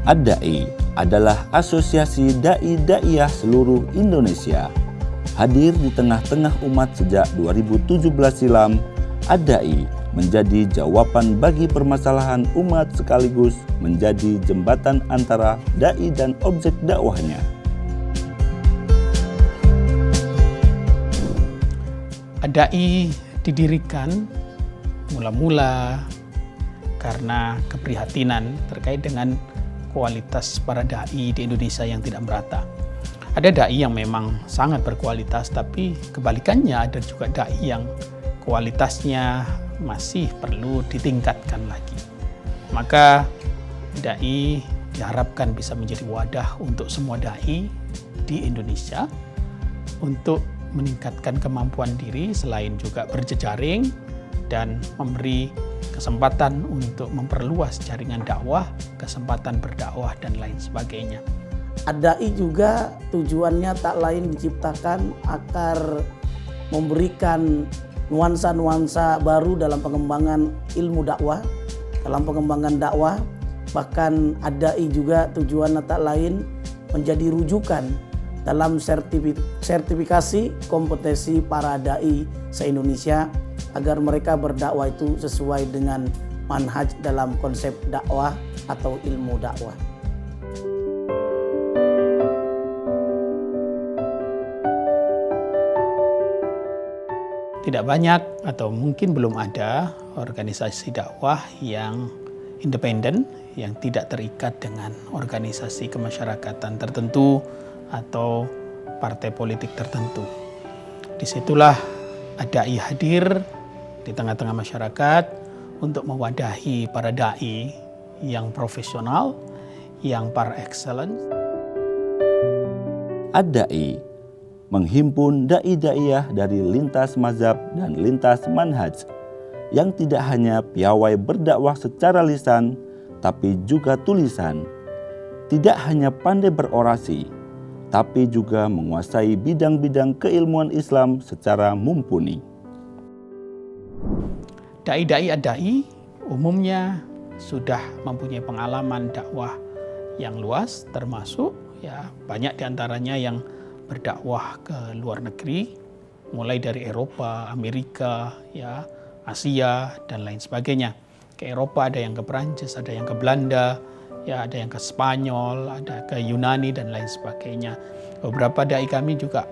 Ad-Da'i adalah asosiasi da'i-da'iyah seluruh Indonesia. Hadir di tengah-tengah umat sejak 2017 silam, Ad-Da'i menjadi jawaban bagi permasalahan umat sekaligus menjadi jembatan antara da'i dan objek dakwahnya. Ad-Da'i didirikan mula-mula karena keprihatinan terkait dengan kualitas para da'i di Indonesia yang tidak merata. Ada da'i yang memang sangat berkualitas, tapi kebalikannya ada juga da'i yang kualitasnya masih perlu ditingkatkan lagi. Maka da'i diharapkan bisa menjadi wadah untuk semua da'i di Indonesia untuk meningkatkan kemampuan diri selain juga berjejaring dan memberi kesempatan untuk memperluas jaringan dakwah, kesempatan berdakwah dan lain sebagainya. Ad-Da'i juga tujuannya tak lain diciptakan agar memberikan nuansa-nuansa baru dalam pengembangan ilmu dakwah, dalam pengembangan dakwah. Bahkan Ad-Da'i juga tujuannya tak lain menjadi rujukan dalam sertifikasi kompetensi para da'i se-Indonesia agar mereka berdakwah itu sesuai dengan manhaj dalam konsep dakwah atau ilmu dakwah. Tidak banyak atau mungkin belum ada organisasi dakwah yang independen, yang tidak terikat dengan organisasi kemasyarakatan tertentu atau partai politik tertentu. Disitulah Ad-Da'i hadir di tengah-tengah masyarakat untuk mewadahi para da'i yang profesional, yang par excellence. Ad-Da'i menghimpun da'i-da'iyah dari lintas mazhab dan lintas manhaj yang tidak hanya piawai berdakwah secara lisan, tapi juga tulisan. Tidak hanya pandai berorasi, tapi juga menguasai bidang-bidang keilmuan Islam secara mumpuni. Da'i-da'i Ad-Da'i umumnya sudah mempunyai pengalaman dakwah yang luas, termasuk banyak diantaranya yang berdakwah ke luar negeri, mulai dari Eropa, Amerika, Asia dan lain sebagainya. Ke Eropa ada yang ke Perancis, ada yang ke Belanda, ada yang ke Spanyol, ada ke Yunani dan lain sebagainya. Beberapa da'i kami juga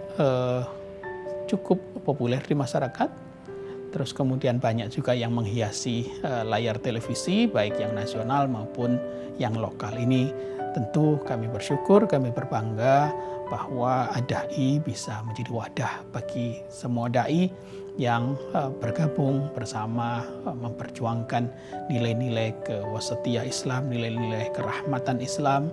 cukup populer di masyarakat. Terus kemudian banyak juga yang menghiasi layar televisi, baik yang nasional maupun yang lokal. Ini tentu kami bersyukur, kami berbangga bahwa Ad-Da'i bisa menjadi wadah bagi semua da'i yang bergabung bersama memperjuangkan nilai-nilai kewasatiyah Islam, nilai-nilai kerahmatan Islam.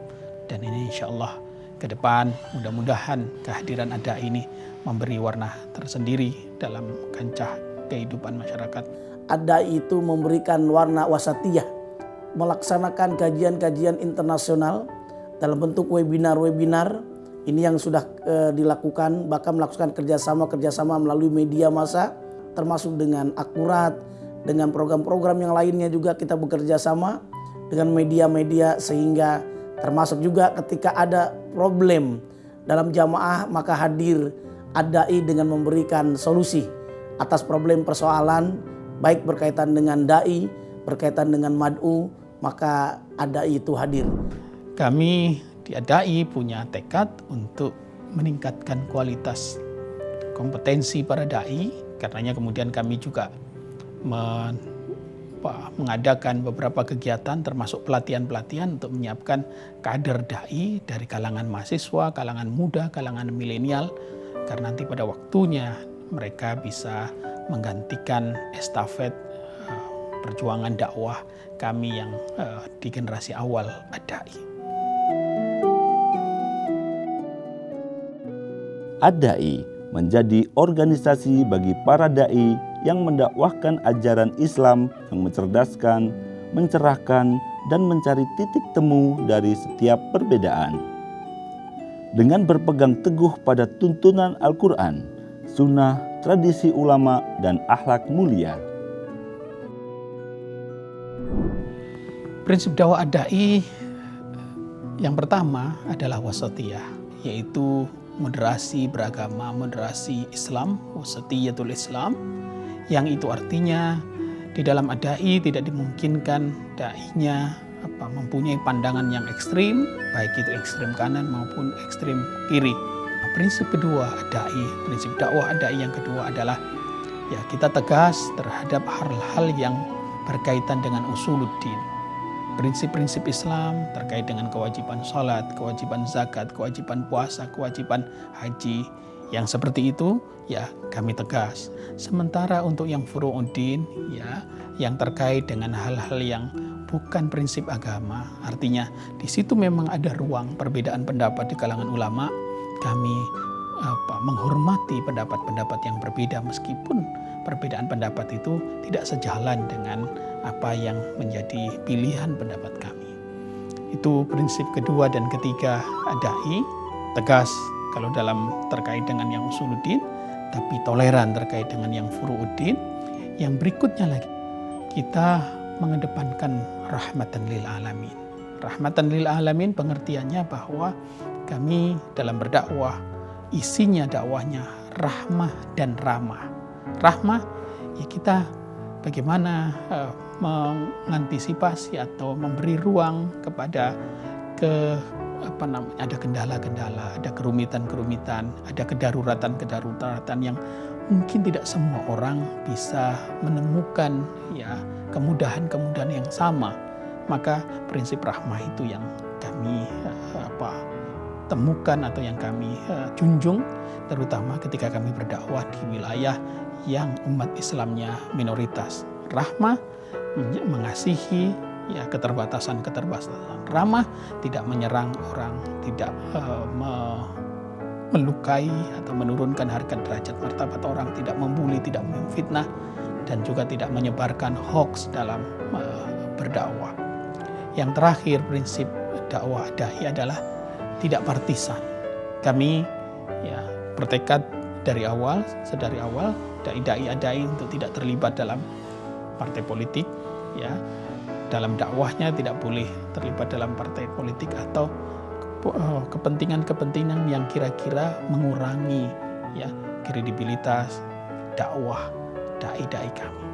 Dan ini insya Allah ke depan mudah-mudahan kehadiran Ad-Da'i ini memberi warna tersendiri dalam kancah kehidupan masyarakat. Ad-Da'i itu memberikan warna wasatiyah, melaksanakan kajian-kajian internasional dalam bentuk webinar-webinar. Ini yang sudah dilakukan, bahkan melakukan kerjasama melalui media massa, termasuk dengan akurat, dengan program-program yang lainnya juga kita bekerja sama dengan media-media, sehingga termasuk juga ketika ada problem dalam jamaah maka hadir Ad-Da'i dengan memberikan solusi atas problem persoalan, baik berkaitan dengan da'i, berkaitan dengan mad'u, maka Ad-Da'i itu hadir. Kami di Ad-Da'i punya tekad untuk meningkatkan kualitas kompetensi para da'i, karenanya kemudian kami juga mengadakan beberapa kegiatan termasuk pelatihan-pelatihan untuk menyiapkan kader da'i dari kalangan mahasiswa, kalangan muda, kalangan milenial, karena nanti pada waktunya mereka bisa menggantikan estafet perjuangan dakwah kami yang di generasi awal Ad-Da'i. Ad-Da'i menjadi organisasi bagi para da'i yang mendakwahkan ajaran Islam yang mencerdaskan, mencerahkan, dan mencari titik temu dari setiap perbedaan. Dengan berpegang teguh pada tuntunan Al-Quran, sunnah, tradisi ulama, dan akhlak mulia. Prinsip dakwah Ad-Da'i Yang pertama adalah wasatiyah, yaitu moderasi beragama, moderasi Islam, wasatiyatul Islam, yang itu artinya di dalam dai tidak dimungkinkan dai-nya mempunyai pandangan yang ekstrim, baik itu ekstrim kanan maupun ekstrim kiri. Prinsip kedua dai, prinsip dakwah dai yang kedua adalah ya kita tegas terhadap hal-hal yang berkaitan dengan usuluddin. Prinsip-prinsip Islam terkait dengan kewajiban sholat, kewajiban zakat, kewajiban puasa, kewajiban haji. Yang seperti itu ya kami tegas. Sementara untuk yang furu'uddin ya yang terkait dengan hal-hal yang bukan prinsip agama, artinya di situ memang ada ruang perbedaan pendapat di kalangan ulama. Kami menghormati pendapat-pendapat yang berbeda meskipun perbedaan pendapat itu tidak sejalan dengan apa yang menjadi pilihan pendapat kami. Itu prinsip kedua dan ketiga dai, tegas kalau dalam terkait dengan yang usuluddin, tapi toleran terkait dengan yang furu'uddin. Yang berikutnya lagi, kita mengedepankan rahmatan lil alamin. Rahmatan lil alamin pengertiannya bahwa kami dalam berdakwah, isinya dakwahnya rahmah dan ramah. Rahmah ya kita bagaimana mengantisipasi atau memberi ruang kepada ada kendala-kendala, ada kerumitan-kerumitan, ada kedaruratan-kedaruratan yang mungkin tidak semua orang bisa menemukan ya kemudahan-kemudahan yang sama. Maka prinsip rahmah itu yang kami temukan atau yang kami junjung, terutama ketika kami berdakwah di wilayah yang umat Islamnya minoritas. Rahmah mengasihi ya keterbatasan-keterbatasan. Ramah tidak menyerang orang, tidak melukai atau menurunkan harga derajat martabat orang, tidak membuli, tidak memfitnah, dan juga tidak menyebarkan hoax dalam berdakwah. Yang terakhir prinsip dakwah dai adalah tidak partisan. Kami ya bertekad sedari awal dai untuk tidak terlibat dalam partai politik, ya dalam dakwahnya tidak boleh terlibat dalam partai politik atau kepentingan-kepentingan yang kira-kira mengurangi ya kredibilitas dakwah dai kami.